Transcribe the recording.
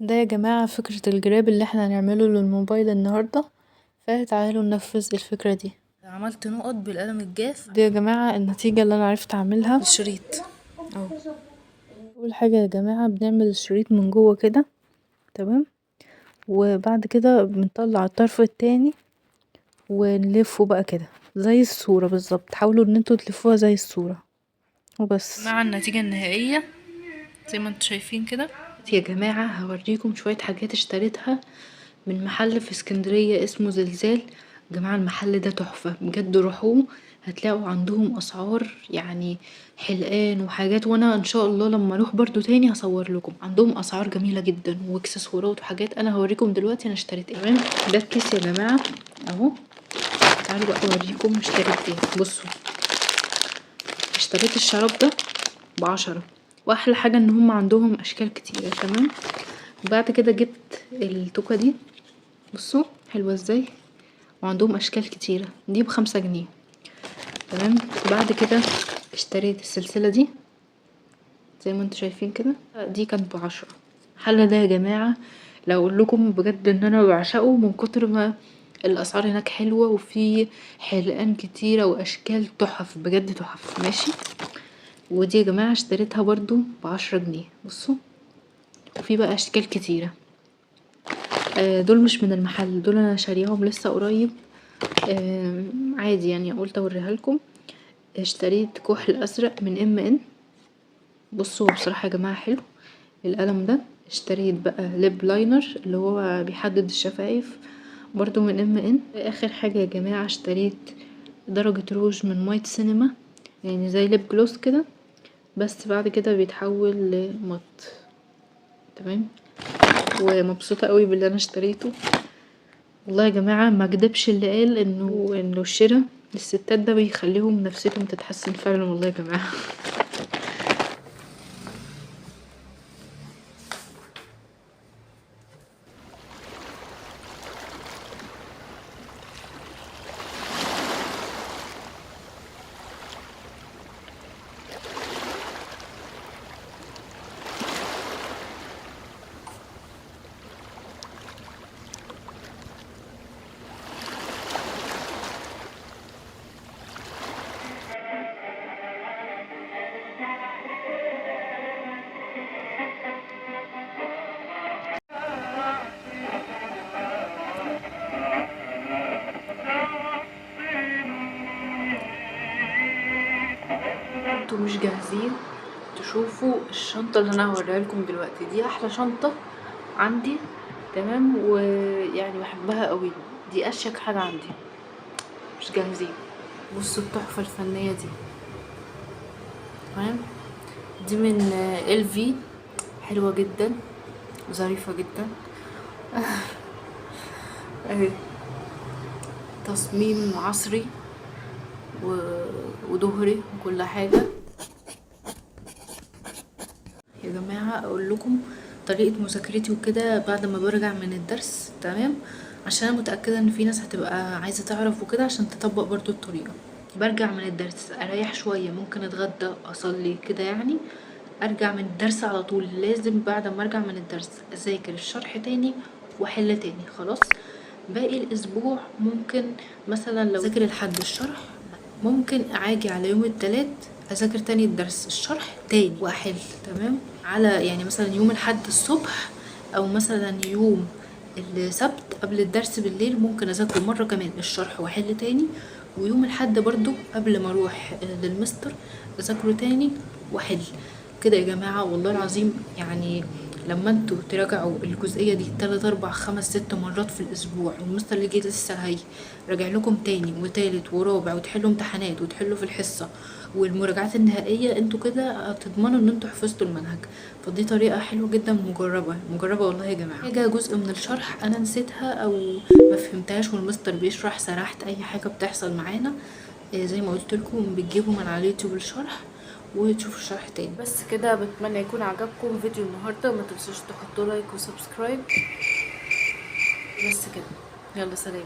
ده يا جماعة فكرة الجراب اللي احنا هنعمله للموبايل النهاردة، فتعالوا ننفذ الفكرة دي. عملت نقط بالقلم الجاف. دي يا جماعة النتيجة اللي انا عرفت اعملها. الشريط اهو. اول حاجة يا جماعة بنعمل الشريط من جوه كده، تمام، وبعد كده بنطلع الطرف التاني ونلفه بقى كده زي الصورة بالظبط. حاولوا ان انتوا تلفوها زي الصورة وبس. مع النتيجة النهائية زي ما انتوا شايفين كده. يا جماعة هوريكم شوية حاجات اشتريتها من محل في اسكندرية اسمه زلزال. يا جماعة المحل ده تحفة بجد، روحوه هتلاقوا عندهم اسعار يعني حلقان وحاجات، وانا ان شاء الله لما اروح برضو تاني هصور لكم. عندهم اسعار جميلة جدا واكسسوارات وحاجات. انا هوريكم دلوقتي انا اشتريت ايه. تمام، ده الكيس يا جماعة اهو. تعالوا بقى اوريكم اشتريت ايه. بصوا، اشتريت الشراب ده ب10، واحلى حاجة ان هم عندهم اشكال كتيرة. تمام، وبعد كده جبت التوكة دي، بصوا حلوة ازاي، وعندهم اشكال كتيرة. دي ب5 جنيه. تمام، بعد كده اشتريت السلسلة دي زي ما انتوا شايفين كده، دي كانت ب10. الحل ده يا جماعة لو اقول لكم بجد ان انا بعشقه من كتر ما الاسعار هناك حلوة، وفي حلقان كتيرة واشكال تحف بجد تحف. ماشي، ودي يا جماعة اشتريتها برضو ب10 جنيه. بصوا، وفي بقى اشكال كتيرة. دول مش من المحل، دول انا شاريهم لسه قريب. عادي يعني قلت اوريها لكم. اشتريت كحل ازرق من ام. بصوا بصراحة يا جماعة حلو القلم ده. اشتريت بقى ليب لاينر اللي هو بيحدد الشفايف برضو من ام. اخر حاجة يا جماعة اشتريت درجة روج من مايت سينما، يعني زي ليب جلوس كده بس بعد كده بيتحول لمط. تمام، ومبسوطة قوي باللي انا اشتريته والله يا جماعة. ما كدبش اللي قال انه الشراء للستات ده بيخليهم نفسيتهم تتحسن فعلا والله يا جماعة. انتوا مش جاهزين تشوفوا الشنطة اللي انا هوريها لكم دلوقتي؟ دي احلى شنطة عندي، تمام، ويعني بحبها قوي. دي اشيك حاجة عندي. مش جاهزين؟ بصوا التحفة الفنية دي. تمام، دي من LV، حلوة جدا ظريفة جدا. اهي تصميم عصري ودهري وكل حاجة. يا جماعة اقول لكم طريقة مذاكرتي وكده بعد ما برجع من الدرس، تمام، عشان انا متأكدة ان في ناس هتبقى عايزة تعرف وكده عشان تطبق برضو الطريقة. برجع من الدرس اريح شوية، ممكن اتغدى اصلي كده يعني، ارجع من الدرس على طول لازم بعد ما ارجع من الدرس اذاكر الشرح تاني واحل تاني. خلاص، باقي الاسبوع ممكن مثلا لو ذاكر الحد الشرح ممكن اجي على يوم التلات اذاكر تاني الدرس الشرح تاني واحل. تمام، على يعني مثلا يوم الحد الصبح او مثلا يوم السبت قبل الدرس بالليل ممكن اذاكره مرة كمان الشرح واحل تاني، ويوم الحد برضو قبل ما اروح للمستر اذاكره تاني واحل كده. يا جماعة والله العظيم يعني لما انتوا تراجعوا الجزئية دي 3 4 5 6 مرات في الاسبوع، والمستر اللي جاي لسه هي راجع لكم تاني وتالت ورابع، وتحلوا امتحانات وتحلوا في الحصة والمراجعات النهائية، انتوا كده هتضمنوا ان انتوا حفظتوا المنهج. فدي طريقة حلوة جدا مجربة والله يا جماعة. حاجة جزء من الشرح انا نسيتها او ما فهمتهاش والمستر بيشرح سرحت اي حاجة بتحصل معانا، زي ما قلت لكم بتجيبوا من على اليوتيوب الشرح وتشوفوا الشرح تاني. بس كده، بتمنى يكون عجبكم فيديو النهارده. ما تنسوش تحطوا لايك وسبسكرايب. بس كده، يلا سلام.